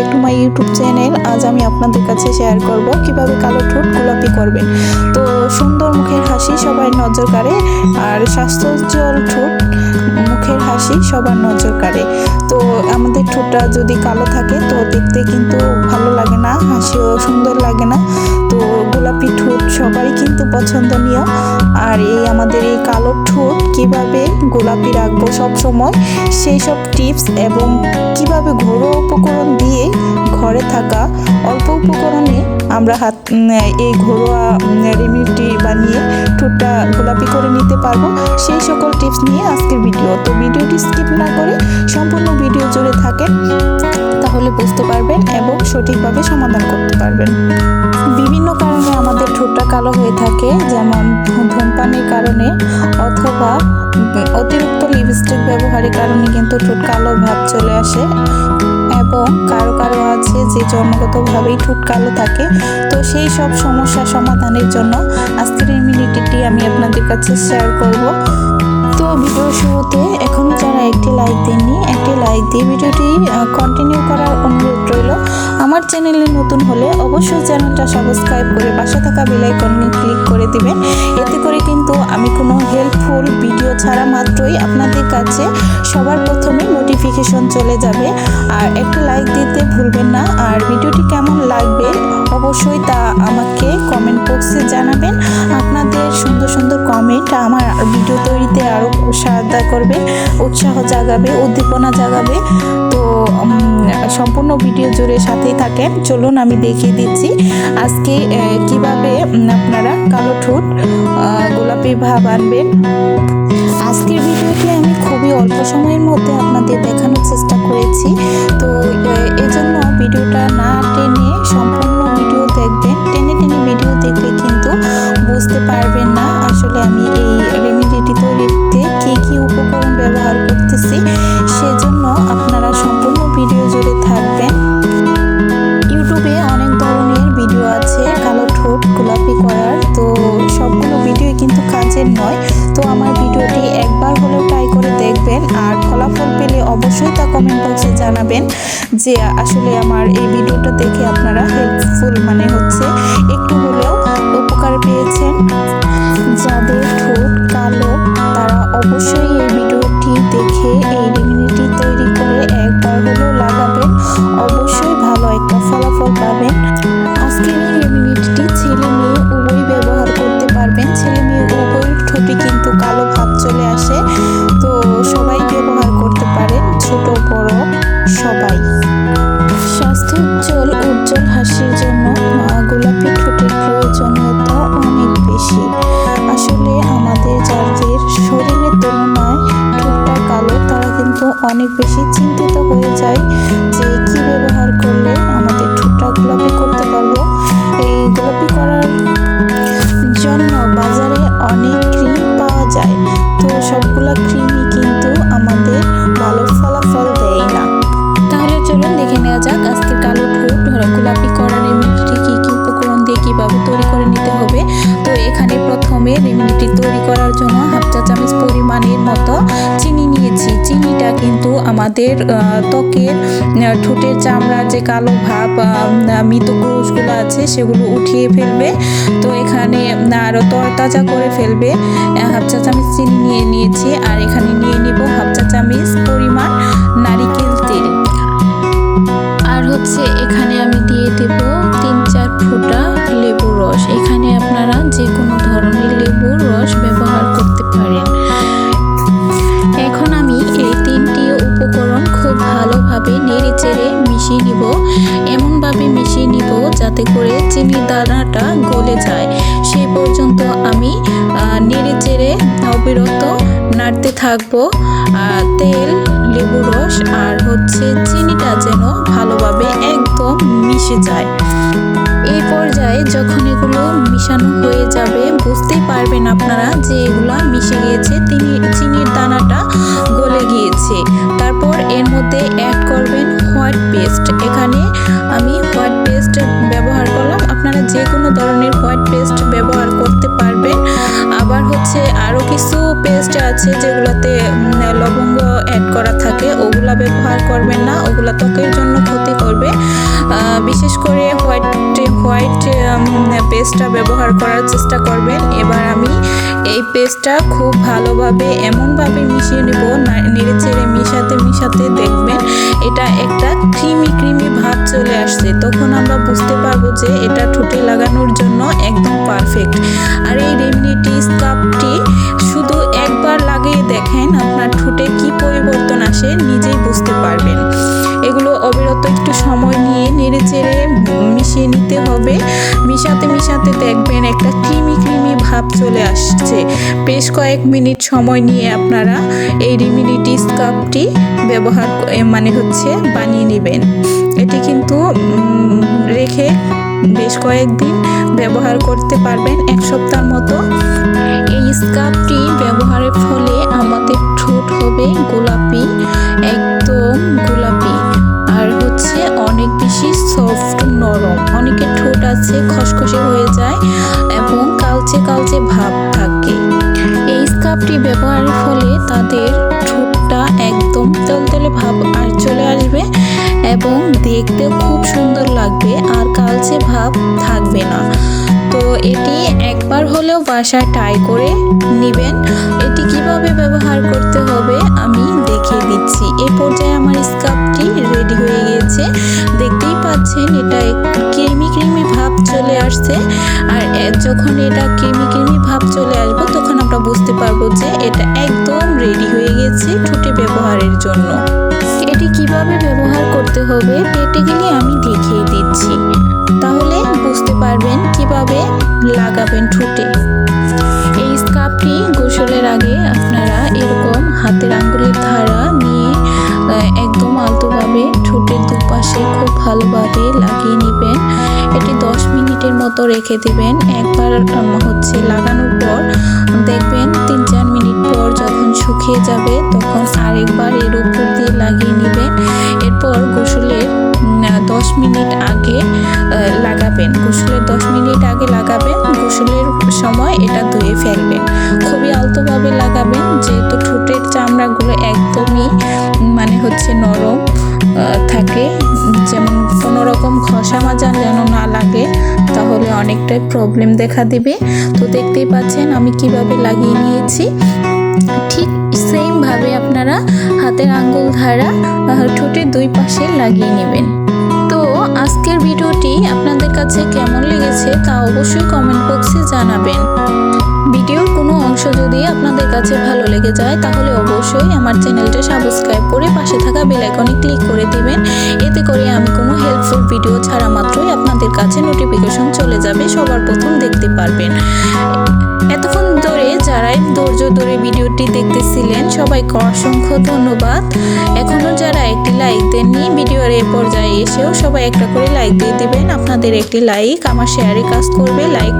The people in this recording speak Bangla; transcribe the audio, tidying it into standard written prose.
Back to my YouTube channel. আজ আমি আপনাদের কাছে শেয়ার করব কিভাবে কালো ঠোঁট গোলাপি করবেন। তো সুন্দর মুখের হাসি সবার নজর কাড়ে, আর স্বাস্থ্যোজ্জ্বল ঠোঁট মুখের হাসি সবার নজর কাড়ে। তো আমাদের ঠোঁটটা যদি কালো থাকে তো দেখতে কিন্তু ভালো লাগে না, হাসিও সুন্দর লাগে না। তো গোলাপি ঠোঁট সবারই কিন্তু পছন্দনীয়। আর আমাদের এই কালো ঠোঁট কিভাবে গোলাপি রাখবো সব সময়, সেই সব টিপস এবং কিভাবে ঘরোয়া উপকরণ দিয়ে ঘরে থাকা অল্প উপকরণে আমরা এই ঘরোয়া রেমেডি বানিয়ে ঠোঁটটা গোলাপি করে নিতে পারবো, সেই সকল টিপস নিয়ে আজকের ভিডিও। তো ভিডিওটি স্কিপ না করে সম্পূর্ণ ভিডিও জুড়ে থাকেন, তাহলে বুঝতে পারবেন এবং সঠিকভাবে সমাধান করতে পারবেন। বিভিন্ন কারণে আমাদের ঠোঁটটা কালো হয়ে থাকে, যেমন ধূমপানের কারণে অথবা অতিরিক্ত লিপস্টিক ব্যবহারের কারণে কিন্তু ঠোঁট কালো ভাব চলে আসে, এবং কারো কারো আছে যে জন্মগতভাবেই ঠোঁট কালো থাকে। তো সেই সব সমস্যা সমাধানের জন্য আজকের রেমেডিটি আমি আপনাদের কাছে শেয়ার করব। তো ভিডিও শুরুতে এখনও যারা একটি লাইক দেননি, একটি লাইক দিয়ে ভিডিওটি কন্টিনিউ করার অনুরোধ রইল। আমার চ্যানেলে নতুন হলে অবশ্যই চ্যানেলটা সাবস্ক্রাইব করে পাশে থাকা বেল আইকনে ক্লিক করে দিবেন। এতে করে কিন্তু আমি কোনো হেল্পফুল ভিডিও ছাড়া মাত্রই আপনাদের কাছে সবার প্রথমে নোটিফিকেশন চলে যাবে। আর একটা লাইক দিতে ভুলবেন না। আর ভিডিওটি কেমন লাগবে অবশ্যই তা আমাকে কমেন্ট বক্সে জানাবেন। আপনাদের সুন্দর সুন্দর কমেন্ট আমার ভিডিও তৈরিতে আরও সাহায্য করবে, উৎসাহ জাগাবে, উদ্দীপনা জাগাবে। তো সম্পূর্ণ ভিডিও জুড়ে সাথেই থাকেন। চলুন আমি দেখিয়ে দিচ্ছি আজকে কিভাবে আপনারা কালো ঠোঁট গোলাপি ভাব আনবেন। আজকের ভিডিওটি আমি খুবই অল্প সময়ের মধ্যে আপনাদের দেখানোর চেষ্টা করেছি। তো এজন্য ভিডিওটা না টেনে সম্পূর্ণ ভিডিও দেখবেন। টেনে টেনে ভিডিও দেখলে কিন্তু বুঝতে পারবেন না আসলে আমি এই রেমেডিটি তৈরিতে কী কী উপকরণ ব্যবহার করতেছি। সেজন্য আপনারা সম্পূর্ণ ভিডিও জুড়ে থাকবেন। ইউটিউবে অনেক ধরনের ভিডিও আছে কালো ঠোঁট গোলাপি করার, তো সবগুলো ভিডিও কিন্তু কাজের নয়। তো আমার ভিডিওটি একবার হলেও ট্রাই করে দেখবেন, আর ফলাফল পেলে অবশ্যই তা কমেন্ট বক্সে জানাবেন যে আসলে আমার এই ভিডিওটা দেখে আপনারা হেল্পফুল মানে হচ্ছে একটু হলেও উপকার পেয়েছেন। যাদের ঠোঁট কালো তারা অবশ্যই এই ভিডিওটি দেখে এই রেমেডিটি তৈরি করে একবার হলেও লাগাবেন, অবশ্যই ভালো একটা ফলাফল পাবেন। আজকের এই রেমেডিটি ছেলে মেয়ে উভয় ব্যবহার করতে পারবেন। ছেলে মেয়ে উভয় ঠোঁটে কিন্তু কালো ভাব চলে আসে, তো সবাই ব্যবহার করতে পারেন, ছোট বড় সবাই। স্বাস্থ্যোজ্জ্বল উজ্জ্বল হাসির জন্য গোলাপি ঠোঁটের প্রয়োজনীয়তা অনেক বেশি। আসলে আমাদের যাদের শরীরের তুলনায় ঠোঁটটা কালো তারা কিন্তু অনেক বেশি চিন্তিত হয়ে যায় যে কি ব্যবহার করলে আমাদের ঠোঁটটা গোলাপি করতে পারবো। এই গোলাপি করার জন্য বাজারে অনেক ক্রিম পাওয়া যায়, তো সবগুলা ক্রিমই কিন্তু আমাদের ভালো ফলাফল দেয় না। তাহলে চলুন দেখে নেওয়া যাক আজকের কালো ঠোঁট গোলাপি করার রেমেডিটি কী কী উপকরণ দিয়ে কীভাবে তৈরি করে নিতে হবে। তো এখানে প্রথমে রেমেডিটি তৈরি করার জন্য হাফ চা চামচ পরিমাণের মতো চিনি নিয়েছি। চিনিটা কিন্তু আমাদের ত্বকের ঠোঁটের চামড়ার যে কালো ভাব মৃত কোষগুলো আছে সেগুলো উঠিয়ে ফেলবে, তো এখানে আরও তরতাজা করে ফেলবে। হাফ চা চামচ চিনি নিয়ে নিয়েছি, আর এখানে নিয়ে নিব হাফ চা চামচ পরিমাণ নারিকেল তেল। আর হচ্ছে এখানে আমি দিয়ে দেব 3-4 ফোঁটা লেবুর রস। এখানে আপনারা যে কোনো ধরনের লেবুর রস ব্যবহার করতে পারেন। এখন আমি এই 3টি উপকরণ খুব ভালোভাবে নেড়ে চেড়ে মিশিয়ে নিব। এমনভাবে মিশিয়ে নিব যাতে করে চিনির দানাটা গলে যায়। সেই পর্যন্ত আমি নেড়ে চেড়ে অবিরত নাড়তে থাকবো। তেল, লেবু রস আর হচ্ছে চিনিটা যেন ভালোভাবে একদম মিশে যায়। এই পর্যায়ে যখন এগুলো মিশানো হয়ে যাবে বুঝতেই পারবেন আপনারা যে এগুলা মিশে গিয়েছে, চিনির দানাটা গলে গিয়েছে। তারপর এর মধ্যে অ্যাড করবেন হোয়াইট পেস্ট। এখানে আমি হোয়াইট পেস্ট ব্যবহার করলাম, আপনারা যে কোনো ধরনের হোয়াইট পেস্ট ব্যবহার করতে পারবেন। আবার হচ্ছে আরও কিছু পেস্ট আছে যেগুলোতে লবঙ্গ অ্যাড করা থাকে, ওগুলো ওগুলা ব্যবহার করবেন না, ওগুলা ত্বকের জন্য ক্ষতি করবে। বিশেষ করে হোয়াইট পেস্টটা ব্যবহার করার চেষ্টা করবেন। এবার আমি এই পেস্টটা খুব ভালোভাবে এমনভাবে মিশিয়ে নেব, নেড়েচেড়ে মিশাতে দেখবেন এটা একটা ক্রিমি ভাব চলে আসছে। তখন আমরা বুঝতে পারবো যে এটা ঠোঁটে লাগানোর জন্য একদম পারফেক্ট। আর এই রেমেডিটি স্কাবটি শুধু একবার লাগিয়ে দেখেন আপনার ঠোঁটে কি পরিবর্তন আসে নিজেই বুঝতে পারবেন। এগুলো অবিরত একটু সময় নিয়ে নেড়েচেড়ে মিশিয়ে নিতে হবে। মিশাতে দেখবেন একটা ক্রিমি ভাব চলে আসছে। বেশ কয়েক মিনিট সময় নিয়ে আপনারা এই রেমেডিটি স্কাবটি ব্যবহার বানিয়ে নেবেন। এটি কিন্তু রেখে বেশ কয়েকদিন ব্যবহার করতে পারবেন, 1 সপ্তাহ মতো। এই স্কাবটি ব্যবহারের ফলে আমাদের ঠোঁট হবে গোলাপি, একদম গোলাপি, আর অনেক বেশি সফট নরম। অনেকের ঠোঁট আছে খসখসে হয়ে যায় এবং কালচে ভাব থাকে। এই স্কাবটি ব্যবহারের ফলে তাদের ঠোঁটটা একদম তলতলে ভাব আর চলে আসবে এবং দেখতে খুব সুন্দর লাগবে আর কালচে ভাব থাকবে না। তো এটি একবার হলেও বাসায় ট্রাই করে নেবেন। এটি কিভাবে ব্যবহার করতে হবে আমি দেখিয়ে দিচ্ছি। এই পর্যায়ে আমার স্কাবটি রেডি হয়ে গিয়েছে, দেখতেই পাচ্ছেন এটা ক্রিমি ভাব চলে আসছে। আর যখন এটা ক্রিমি ভাব চলে আসবে তখন আমরা বুঝতে পারবো যে এটা একদম রেডি হয়ে গেছে ঠোঁটে ব্যবহারের জন্য। এটি কিভাবে ব্যবহার করতে হবে প্র্যাকটিক্যালি আমি দেখিয়ে দিচ্ছি, তাহলে বুঝতে পারবেন কিভাবে লাগাবেন ঠোঁটে। এই স্কাবটি গোসলের আগে আপনারা এরকম হাতের আঙ্গুলের ধারা নিয়ে একদম আলতোভাবে ঠোঁটের দুপাশে খুব ভালোভাবে লাগিয়ে নেবেন। এটি 10 মিনিটের মতো রেখে দিবেন। একবার লাগানোর পর দেখবেন 3-4 মিনিট পর যখন শুকিয়ে যাবে তখন আরেকবার এর উপর দিয়ে লাগিয়ে নেবেন। এরপর গোসলের 10 মিনিট আগে লাগাবেন। গোসলের 10 মিনিট আগে লাগাবেন, গোসলের সময় এটা ধুয়ে ফেলবেন। খুবই আলতোভাবে লাগাবেন যেহেতু ঠোঁটের চামড়াগুলো একদমই নরম থাকে, যেমন কোনো রকম ঘষা মাজা যেন না লাগে, তাহলে অনেকটাই প্রবলেম দেখা দিবে। তো দেখতেই পাচ্ছেন আমি কিভাবে লাগিয়ে নিয়েছি। ঠিক সেমভাবে আপনারা হাতের আঙ্গুল ধারা ঠোঁটের 2 পাশে লাগিয়ে নেবেন। তো আজকের ভিডিওটি আপনাদের কাছে কেমন লেগেছে তা অবশ্যই কমেন্ট বক্সে জানাবেন। ভিডিওর কোনো অংশ যদি আপনাদের কাছে ভালো লেগে যায় তাহলে অবশ্যই আমার চ্যানেলটা সাবস্ক্রাইব করে পাশে থাকা বেল আইকনে ক্লিক করে দিবেন। এতে করে আমি কোনো হেল্পফুল ভিডিও ছাড়া মাত্রই আপনাদের কাছে নোটিফিকেশন চলে যাবে, সবার প্রথম দেখতে পারবেন। এতক্ষণ ধরে যারাই ধৈর্য ধরে ভিডিওটি দেখতেছিলেন সবাইকে অসংখ্য ধন্যবাদ। এখনও যারা একটি লাইক দেননি ভিডিওর এই পর্যায়ে এসেও সবাই একটা করে লাইক দিয়ে দিবেন। আপনাদের একটি লাইক আমার শেয়ারে কাজ করবে। লাইক